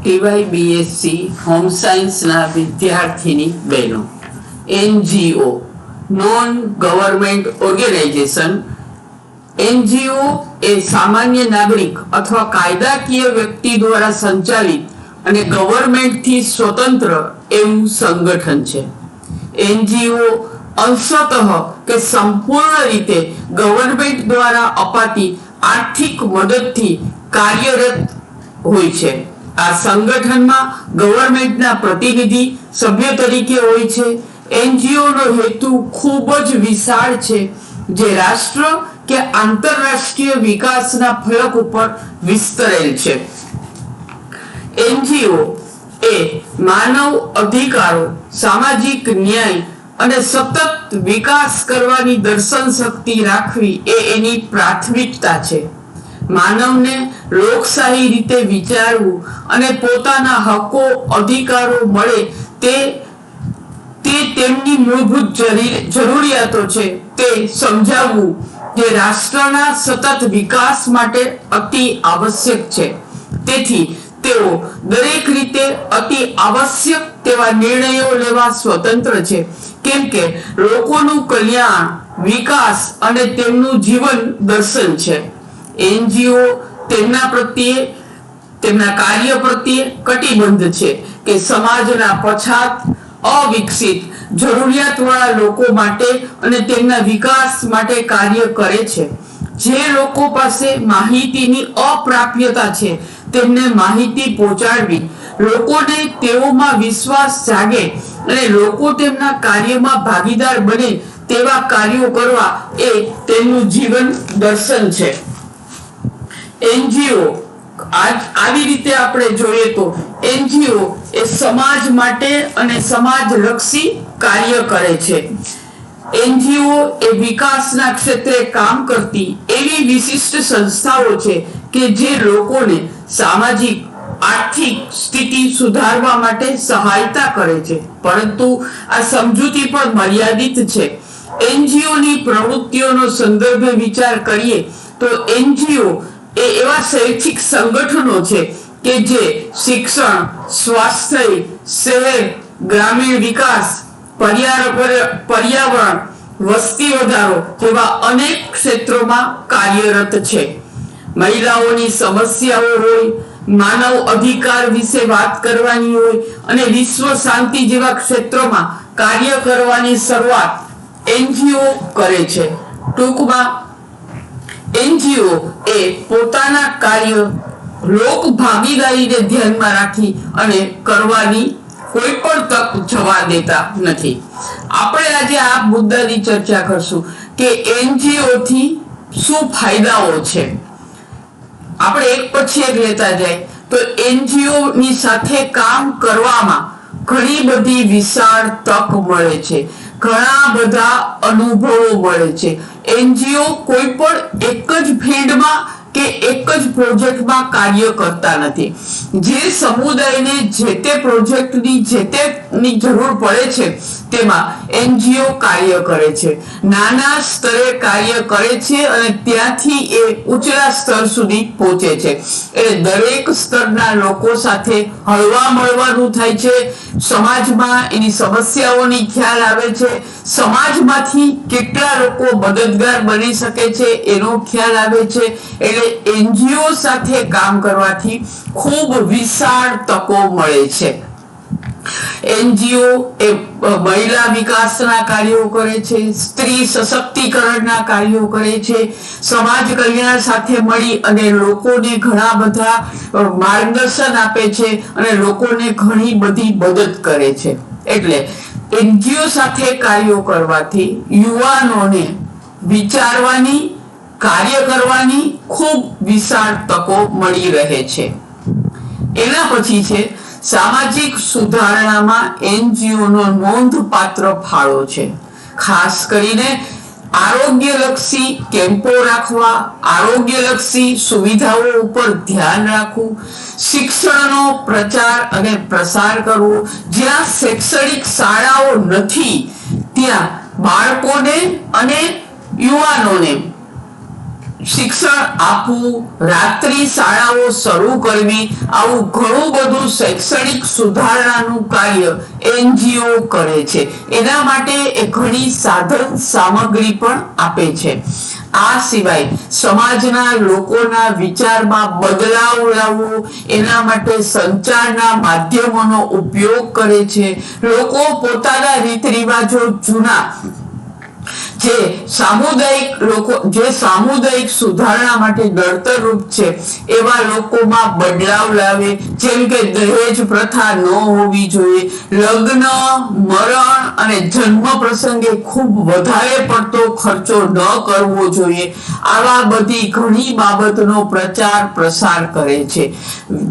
ટીવાય B.Sc home સાયન્સના વિદ્યાર્થીની બહેનો. N.G.O non government organisation. N.G.O એ સામાન્ય નાગરિક અથવા કાયદાકીય વ્યક્તિ દ્વારા સંચાલિત અને ગવર્મેન્ટથી સ્વતંત્ર એવું સંગઠન છે. N.G.O અંશતઃ કે સંપૂર્ણ રીતે ગવર્મેન્ટ દ્વારા અપાતી આર્થિક મદદથી કાર્યરત હોય છે. આ સંગઠનમાં ગવર્મેન્ટના પ્રતિનિધિ સભ્ય તરીકે હોય છે. N.G.O નો હેતુ ખૂબ જ વિશાળ છે, જે રાષ્ટ્ર કે આંતરરાષ્ટ્રીય વિકાસના ફલક ઉપર વિસ્તરેલ છે. N.G.O એ માનવ અધિકારો, સામાજિક ન્યાય અને સતત વિકાસ કરવાની દર્શન શક્તિ રાખવી એ એની પ્રાથમિકતા છે. માનવને લોકશાહી રીતે વિચારવું અને પોતાના હકો અધિકારો મળે તે તેમની મૂળભૂત જરૂરિયાતો છે તે સમજાવવું જે રાષ્ટ્રના સતત વિકાસ માટે અતિ આવશ્યક છે. તેથી તેઓ દરેક રીતે અતિ આવશ્યક તેવા નિર્ણયો લેવા સ્વતંત્ર છે, કેમ કે લોકોનું કલ્યાણ, વિકાસ અને તેમનું જીવન દર્શન છે. N.G.O તેમના કાર્ય પ્રત્યે કટિબદ્ધ છે કે સમાજના પછાત, અવિકસિત, જરૂરિયાતવાળા લોકો માટે અને તેમના વિકાસ માટે કાર્ય કરે છે. જે લોકો પાસે માહિતીની અપ્રાપ્યતા છે તેમને માહિતી પહોંચાડવી, લોકોને તેઓમાં વિશ્વાસ જાગે અને લોકો તેમના કાર્યમાં ભાગીદાર બને તેવા કાર્યો કરવા એ તેમનું જીવન દર્શન છે. N.G.O આવી રીતે આપણે જોઈએ તો N.G.O એ સમાજ માટે અને સમાજલક્ષી કાર્ય કરે છે. N.G.O એ વિકાસના ક્ષેત્રે કામ કરતી એવી વિશિષ્ટ સંસ્થાઓ છે કે જે લોકોને સામાજિક, આર્થિક સ્થિતિ સુધારવા માટે સહાયતા કરે છે, પરંતુ આ સમજૂતી પણ મર્યાદિત છે. N.G.O ની પ્રવૃત્તિઓનો સંદર્ભે વિચાર કરીએ તો N.G.O એ એવા શૈક્ષિક સંગઠનો છે કે જે શિક્ષણ, સ્વાસ્થ્ય, શહેર, ગ્રામીણ વિકાસ, પર્યાવરણ, વસ્તી વધારો જેવા અનેક ક્ષેત્રોમાં કાર્યરત છે. મહિલાઓની સમસ્યાઓ હોય, માનવ અધિકાર વિશે વાત કરવાની હોય અને વિશ્વ શાંતિ જેવા ક્ષેત્રોમાં કાર્ય કરવાની શરૂઆત N.G.O કરે છે. ટૂંકમાં N.G.O એ પોતાના કાર્ય લોક ભાગીદારીને ધ્યાનમાં રાખી અને કરવાની કોઈ પણ તક જવા દેતા નથી. આપણે આજે આ મુદ્દાની ચર્ચા કરશું કે N.G.O થી શું ફાયદાઓ છે. આપણે એક પછી એક લેતા જાય તો N.G.O ની સાથે કામ કરવામાં ઘણી બધી વિશાળ તક મળે છે, ઘણા બધા અનુભવો મળે છે. N.G.O કોઈ પણ એક જ ફિલ્ડમાં કે એક જ પ્રોજેક્ટમાં કાર્ય કરતા નથી. જે સમુદાયને જે તે પ્રોજેક્ટની જે તેની જરૂર પડે છે તેમાં N.G.O કાર્ય કરે છે, નાના સ્તરે કાર્ય કરે છે અને ત્યાંથી એ ઊંચા સ્તર સુધી પહોંચે છે. એટલે દરેક સ્તરના લોકો સાથે હળવા મળવાનું થાય છે, સમાજમાં એની સમસ્યાઓની ખ્યાલ આવે છે, સમાજમાંથી કેટલા લોકો મદદગાર બની શકે છે એનો ખ્યાલ આવે છે. એટલે N.G.O સાથે કામ કરવાથી ખૂબ વિશાળ તકો મળે છે. N.G.O એ મહિલા વિકાસના કાર્યો કરે છે, સ્ત્રી સશક્તિકરણના કાર્યો કરે છે, સમાજ કલ્યાણ સાથે મળી અને લોકોને ઘણા બધા માર્ગદર્શન આપે છે અને લોકોને ઘણી બધી મદદ કરે છે. એટલે N.G.O સાથે કાર્યો કરવાથી યુવાનોને વિચારવાની, કાર્ય કરવાની ખૂબ વિશાળ તકો મળી રહે છે. એના પછી છે સામાજિક સુધારણામાં N.G.O નો નોંધપાત્ર ફાળો છે. ખાસ કરીને આરોગ્યલક્ષી કેમ્પો રાખવા, આરોગ્યલક્ષી સુવિધાઓ ઉપર ધ્યાન રાખવું, શિક્ષણનો પ્રચાર અને પ્રસાર કરવો. જ્યાં શૈક્ષણિક શાળાઓ નથી ત્યાં બાળકોને અને યુવાનોને શિક્ષણ આપવું, રાત્રિ શાળાઓ શરૂ કરવી, આવું ઘણું બધું શૈક્ષણિક સુધારણાનું કાર્ય NGO કરે છે. એના માટે એ ઘણી સાધન સામગ્રી પણ આપે છે. આ સિવાય સમાજના લોકોના વિચારમાં બદલાવ લાવવો, એના માટે સંચારના માધ્યમોનો ઉપયોગ કરે છે. લોકો પોતાના રીત રિવાજો જૂના જે સામુદાયિક સુધારણા માટે નડતરરૂપ છે એવા લોકોમાં બદલાવ લાવે, જેમ કે દહેજ પ્રથા ન હોવી જોઈએ, લગ્ન, મરણ અને જન્મ પ્રસંગે ખૂબ વધારે પડતો ખર્ચો ન કરવો જોઈએ. આવા બધી ઘણી બાબતનો પ્રચાર પ્રસાર કરે છે.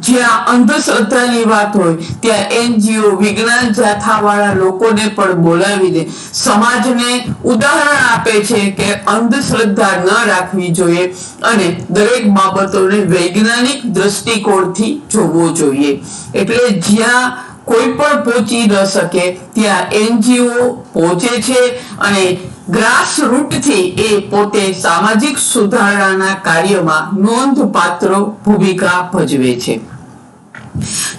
જ્યાં અંધશ્રદ્ધાની વાત હોય ત્યાં NGO વિજ્ઞાન જાથાવાળા લોકોને પણ બોલાવીને સમાજને ઉદાહરણ આપે છે કે અંધશ્રદ્ધા ન રાખવી જોઈએ અને દરેક બાબતોને વૈજ્ઞાનિક દ્રષ્ટિકોણથી જોવો જોઈએ. એટલે જ્યાં કોઈ પણ પહોંચી ન શકે ત્યાં NGO પહોંચે છે અને ગ્રાસ રૂટથી એ પોતે સામાજિક સુધારણાના કાર્યમાં નોંધપાત્ર ભૂમિકા ભજવે છે.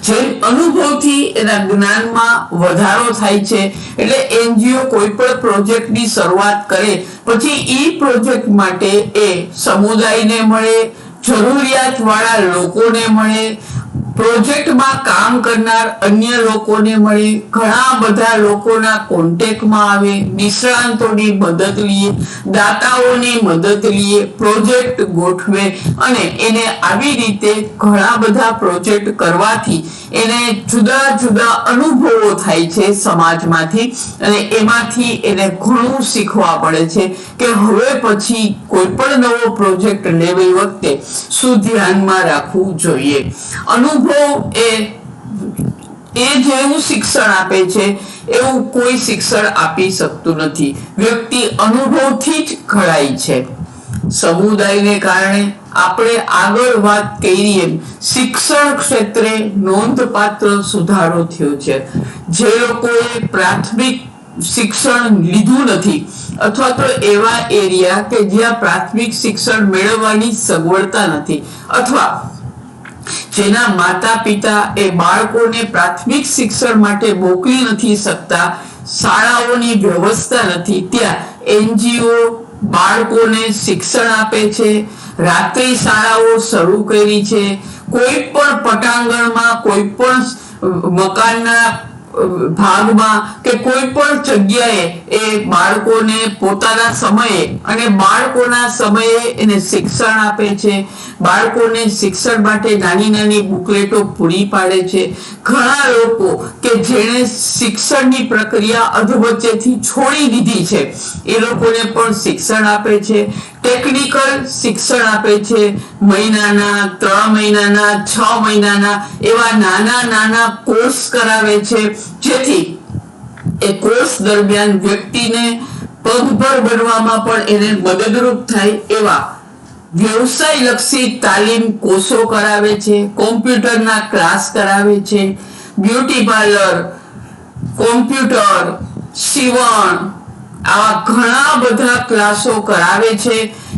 જેમ અનુભવથી એના જ્ઞાનમાં વધારો થાય છે એટલે NGO કોઈ પણ પ્રોજેક્ટની શરૂઆત કરે પછી એ પ્રોજેક્ટ માટે એ સમુદાયને મળે, જરૂરિયાત વાળા લોકોને મળે, પ્રોજેક્ટમાં કામ કરનાર અન્ય લોકોને મળે, ઘણા બધા લોકોના કોન્ટેક્ટમાં આવે, નિષ્ણાંતોની મદદ લઈએ, દાતાઓની મદદ લઈએ, પ્રોજેક્ટ ગોઠવે અને એને આવી રીતે ઘણા બધા પ્રોજેક્ટ કરવાથી એને જુદા જુદા અનુભવો થાય છે સમાજમાંથી અને એમાંથી એને ઘણું શીખવા મળે છે કે હવે પછી કોઈ પણ નવો પ્રોજેક્ટ લેવી વખતે શું ધ્યાનમાં રાખવું જોઈએ. અનુભવ એ જેવું શિક્ષણ આપે છે એવું કોઈ શિક્ષણ આપી શકતું નથી. વ્યક્તિ અનુભવથી જ ઘડાય છે. સમુદાયને કારણે આપણે આગળ વાત કરી એમ શિક્ષણ ક્ષેત્રે નોંધપાત્ર સુધારો થયો છે. જે લોકોએ પ્રાથમિક શિક્ષણ લીધું નથી અથવા તો એવા એરિયા કે જ્યાં પ્રાથમિક શિક્ષણ મેળવવાની સગવડતા નથી અથવા જેના માતા પિતા એ બાળકોને પ્રાથમિક શિક્ષણ માટે મોકલી નથી શકતા, શાળાઓની વ્યવસ્થા નથી, ત્યાં NGO બાળકોને શિક્ષણ આપે છે. રાત્રિ શાળાઓ શરૂ કરી છે. કોઈ પણ પટાંગણમાં, કોઈ પણ મકાનના ભાગમાં કે કોઈ પણ જગ્યાએ એ બાળકોને પોતાના સમયે અને બાળકોના સમયે એને શિક્ષણ આપે છે. બાળકોને શિક્ષણ માટે નાની નાની બુકલેટો પૂરી પાડે છે. ઘણા લોકો કે જેણે શિક્ષણની પ્રક્રિયા અધવચ્ચેથી છોડી દીધી છે એ લોકોને પણ શિક્ષણ આપે છે. ટેકનિકલ શિક્ષણ આપે છે. મહિનાના, 3 મહિનાના, 6 મહિનાના એવા નાના નાના કોર્સ કરાવે છે જેથી એ કોર્સ દરમિયાન વ્યક્તિને પગભર બનવામાં પણ એને મદદરૂપ થાય એવા વ્યવસાય લક્ષી તાલીમ કોર્સો કરાવે છે. કોમ્પ્યુટરના ક્લાસ કરાવે છે. બ્યુટી પાર્લર, કોમ્પ્યુટર, સીવણ આવા ઘણા બધા ક્લાસો કરાવે છે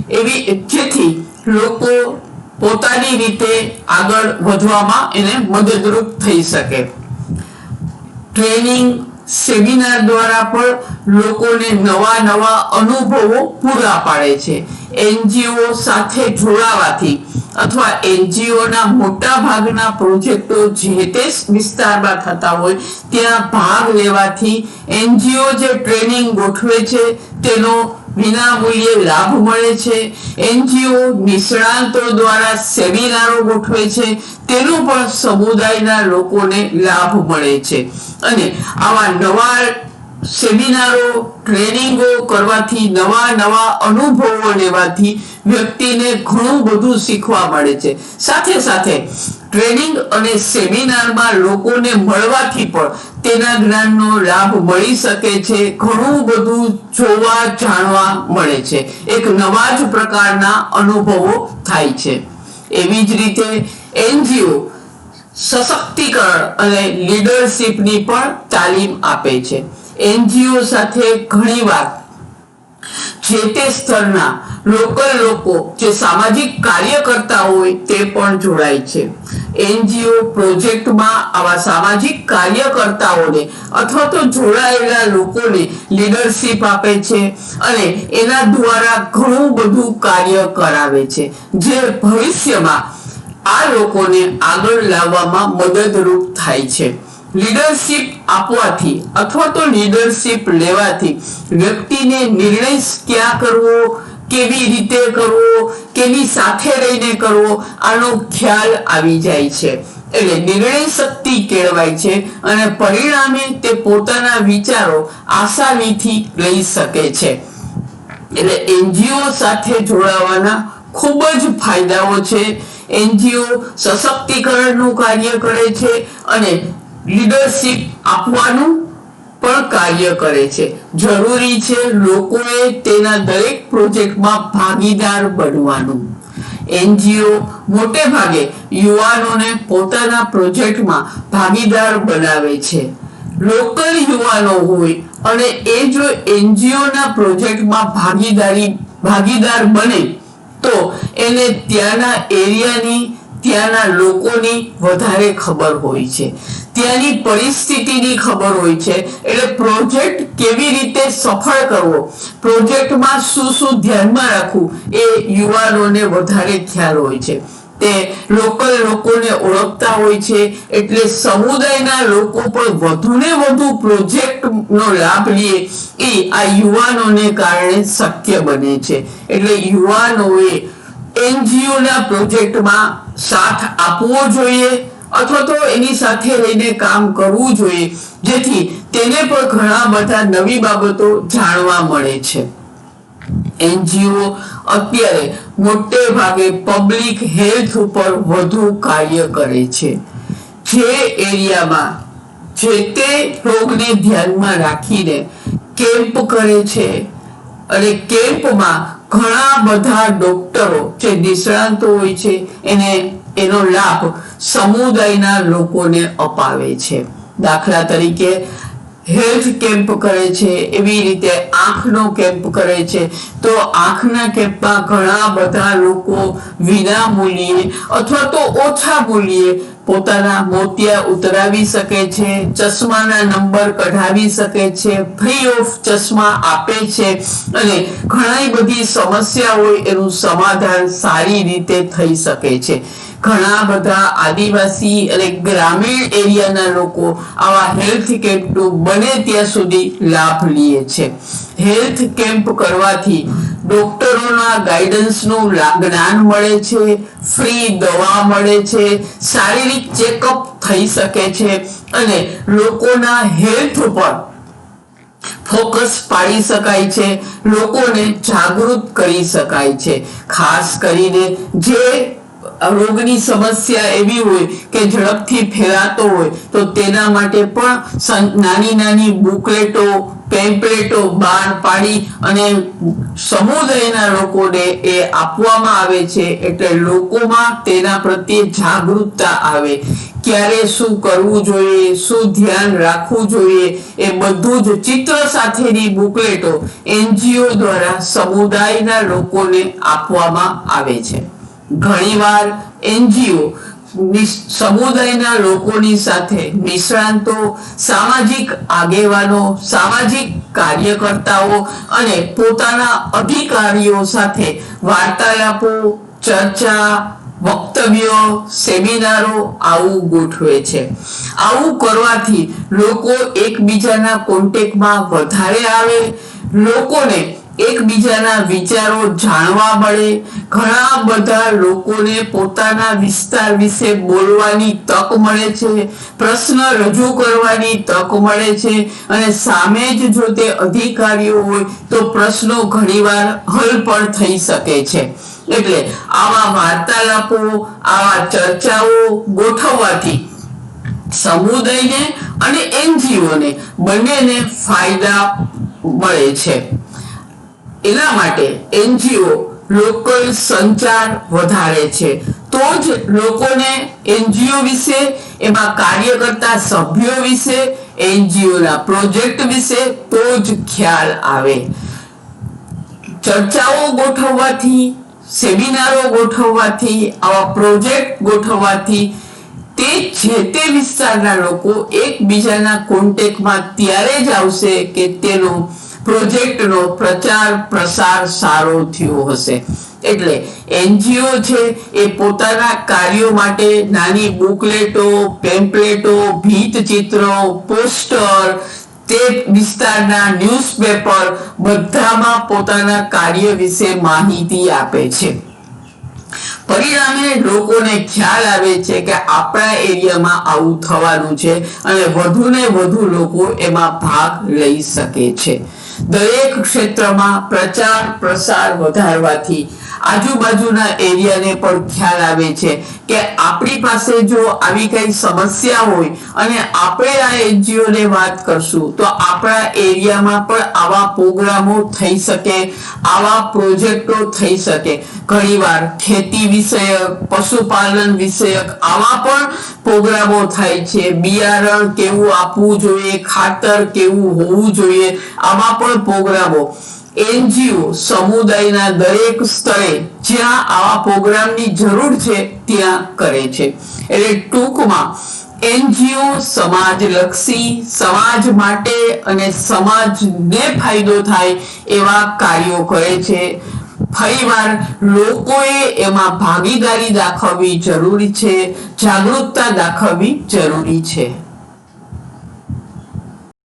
એવી જેથી લોકો પોતાની રીતે આગળ વધવામાં એને મદદરૂપ થઈ શકે. ટ્રેનિંગ સેમિનાર દ્વારા પણ લોકોને નવા નવા અનુભવો પૂરા પાડે છે. NGO સાથે જોડાવાથી અથવા NGO ના મોટા ભાગના પ્રોજેક્ટો જે તે વિસ્તારમાં થતા હોય ત્યાં ભાગ લેવાથી NGO જે ટ્રેનિંગ ગોઠવે છે તેનો વિનામૂલ્યે લાભ મળે છે. NGO નિષ્ણાંતો દ્વારા સેમિનારો ગોઠવે છે તેનો પણ સમુદાયના લોકોને લાભ મળે છે અને આવા નવા સેમિનારો, ટ્રેનિંગો કરવાથી, નવા નવા અનુભવો લેવાથી વ્યક્તિને ઘણું બધું શીખવા મળે છે. સાથે સાથે ટ્રેનિંગ અને સેમિનારમાં લોકોને મળવાથી પણ તેના જ્ઞાનનો લાભ મળી શકે છે. ઘણું બધું જોવા જાણવા મળે છે. એક નવા જ પ્રકારના અનુભવો થાય છે. એવી જ રીતે NGO સશક્તિકરણ અને લીડરશિપની પણ તાલીમ આપે છે. NGO સાથે ઘણીવાર જે તે સ્તરના લોકલ લોકો જે સામાજિક કાર્ય કરતા હોય તે પણ જોડાય છે. NGO પ્રોજેક્ટમાં આવા સામાજિક કાર્યકર્તાઓને અથવા તો જોડાયેલા લોકોને લીડરશિપ આપે છે અને એના દ્વારા ઘણું બધું કાર્ય કરાવે છે, જે ભવિષ્યમાં આ લોકોને આગળ લાવવામાં મદદરૂપ થાય છે. લીડરશિપ આપવાથી અથવા તો લીડરશિપ લેવાથી વ્યક્તિને નિર્ણય ક્યાં કરવો, કેવી રીતે કરવો, કેની સાથે રહીને કરવો, આનો ખ્યાલ આવી જાય છે. એટલે નિર્ણય શક્તિ કેળવાય છે અને પરિણામે તે પોતાના વિચારો આસાનીથી લઈ શકે છે. એટલે NGO સાથે જોડાવાના ખૂબ જ ફાયદાઓ છે. NGO સશક્તિકરણનું કાર્ય કરે છે અને લીડરશિપ આપવાનું પણ કાર્ય કરે છે. જરૂરી છે લોકોએ તેના દરેક પ્રોજેક્ટમાં ભાગીદાર બનવાનું. NGO મોટે ભાગે યુવાનોને પોતાના પ્રોજેક્ટમાં ભાગીદાર બનાવે છે. લોકલ યુવાનો હોય અને એ જો NGO ના પ્રોજેક્ટમાં ભાગીદાર બને તો એને ત્યાંના એરિયાની, ત્યાંના લોકોની વધારે ખબર હોય છે, ત્યાંની પરિસ્થિતિની ખબર હોય છે. એટલે પ્રોજેક્ટ કેવી રીતે સફળ કરવો, પ્રોજેક્ટમાં શું શું ધ્યાનમાં રાખવું, એ યુવાનોને વધારે ખ્યાલ હોય છે. તે લોકલ લોકોને ઓળખતા હોય છે, એટલે સમુદાયના લોકો પણ વધુને વધુ પ્રોજેક્ટનો લાભ લે એ આ યુવાનોને કારણે શક્ય બને છે. એટલે યુવાનોએ NGO ના પ્રોજેક્ટમાં સાથ આપવો જોઈએ અથવા તો એની સાથે રહીને કામ કરવું જોઈએ, જેથી તેને પણ ઘણા બધા નવી બાબતો જાણવા મળે છે. NGO અત્યારે મોટે ભાગે પબ્લિક હેલ્થ ઉપર વધુ કાર્ય કરે છે. જે એરિયામાં જે તે રોગને ધ્યાનમાં રાખીને કેમ્પ કરે છે અને કેમ્પમાં ઘણા બધા ડોક્ટરો જે નિષ્ણાતો હોય છે એનો લાભ સમુદાયના લોકોને અપાવે છે. દાખલા તરીકે હેલ્થ કેમ્પ કરે છે, એવી રીતે આંખનો કેમ્પ કરે છે. તો આંખના કેમ્પમાં ઘણા બધા લોકો વિના મૂલ્યે અથવા તો ઓછા મૂલ્યે પોતાના મોતિયા ઉતરાવી શકે છે, ચશ્માના નંબર કઢાવી શકે છે, ફ્રી ઓફ ચશ્મા આપે છે અને ઘણી બધી સમસ્યા હોય એનું સમાધાન સારી રીતે થઈ શકે છે. ઘણા બધા આદિવાસી અને ગ્રામીણ એરિયાના લોકો આવા હેલ્થ કેમ્પનો બને ત્યાં સુધી લાભ લે છે. હેલ્થ કેમ્પ કરવાથી ડોક્ટરોના ગાઈડન્સનું જ્ઞાન મળે છે, ફ્રી દવા મળે છે, શારીરિક ચેકઅપ થઈ શકે છે અને લોકોના હેલ્થ ઉપર ફોકસ પાડી શકાય છે, લોકોને જાગૃત કરી શકાય છે. ખાસ કરીને જે રોગની સમસ્યા એવી હોય કે ઝડપથી ફેલાતો હોય તો તેના માટે પણ નાની નાની બુકલેટો, પેમ્પલેટો બહાર પાડી અને સમુદાયના લોકોને એ આપવામાં આવે છે. એટલે લોકોમાં તેના પ્રત્યે જાગૃતતા આવે. ક્યારે શું કરવું જોઈએ, શું ધ્યાન રાખવું જોઈએ, એ બધું જ ચિત્ર સાથેની બુકલેટો NGO દ્વારા સમુદાયના લોકોને આપવામાં આવે છે. ઘણીવાર NGO સમુદાયના લોકોની સાથે નિષ્ણાંતો, સામાજિક આગેવાનો, સામાજિક કાર્યકર્તાઓ અને પોતાના અધિકારીઓ સાથે વાર્તાલાપો, ચર્ચા, વક્તવ્યો, સેમિનારો આવું ગોઠવે છે. આવું કરવાથી લોકો એકબીજાના કોન્ટેક્ટમાં વધારે આવે, લોકોને એકબીજાના વિચારો જાણવા મળે, ઘણા બધા લોકોને પોતાના વિસ્તાર વિશે બોલવાની તક મળે છે, પ્રશ્ન રજૂ કરવાની તક મળે છે અને સામે જ જો તે અધિકારીઓ હોય તો પ્રશ્નો ઘણીવાર હલ પણ થઈ શકે છે. એટલે આવા વાર્તાલાપો, આવા ચર્ચાઓ ગોઠવવાથી સમુદાયને અને NGOને બંનેને ફાયદા મળે છે. એના માટે NGO લોકલ સંચાર વધારે છે, તો જ લોકોને NGO વિશે, એમાં કાર્ય કરતા સભ્યો વિશે, NGO ના પ્રોજેક્ટ વિશે તો જ ખ્યાલ આવે. ચર્ચાઓ ગોઠવવાથી, સેમિનારો ગોઠવવાથી, આવા પ્રોજેક્ટ ગોઠવવાથી તે જે તે વિસ્તારના લોકો એકબીજાના કોન્ટેક્ટમાં ત્યારે જ આવશે કે તેનો પ્રોજેક્ટનો પ્રચાર પ્રસાર સારો થયો હશે. એટલે એનજીઓ છે એ પોતાના કાર્યો માટે નાની બુકલેટો, પેમ્પલેટો, ભીંતચિત્રો, પોસ્ટર, તે વિસ્તારના ન્યૂઝપેપર બધામાં પોતાના કાર્ય વિશે માહિતી આપે છે. પરિણામે લોકોને ખ્યાલ આવે છે કે આપણા એરિયામાં આવું થવાનું છે અને વધુ ને વધુ લોકો એમાં ભાગ લઈ શકે છે. દરેક ક્ષેત્રમાં પ્રચાર પ્રસાર વધારવાથી આજુબાજુના એરિયાને પણ ખ્યાલ આવે છે કે આપણી પાસે જો આવી કઈ સમસ્યા હોય અને આપણે આ એનજીઓ ને વાત કરશું તો આપણા એરિયામાં પણ આવા પ્રોગ્રામો થઈ શકે, આવા પ્રોજેક્ટો થઈ શકે. ઘણીવાર ખેતી વિષયક, પશુપાલન વિષયક આવા પણ પ્રોગ્રામો થાય છે. બિયારણ કેવું આપવું જોઈએ, ખાતર કેવું હોવું જોઈએ, આવા પણ પ્રોગ્રામો એનજીઓ સમુદાયના દરેક સ્તરે જ્યાં આવા પ્રોગ્રામની જરૂર છે ત્યાં કરે છે. એટલે ટૂંકમાં એનજીઓ સમાજલક્ષી, સમાજ માટે અને સમાજને ફાયદો થાય એવા કાર્યો કરે છે. ફરીવાર લોકોએ એમાં ભાગીદારી દાખવવી જરૂરી છે, જાગૃતતા દાખવવી જરૂરી છે.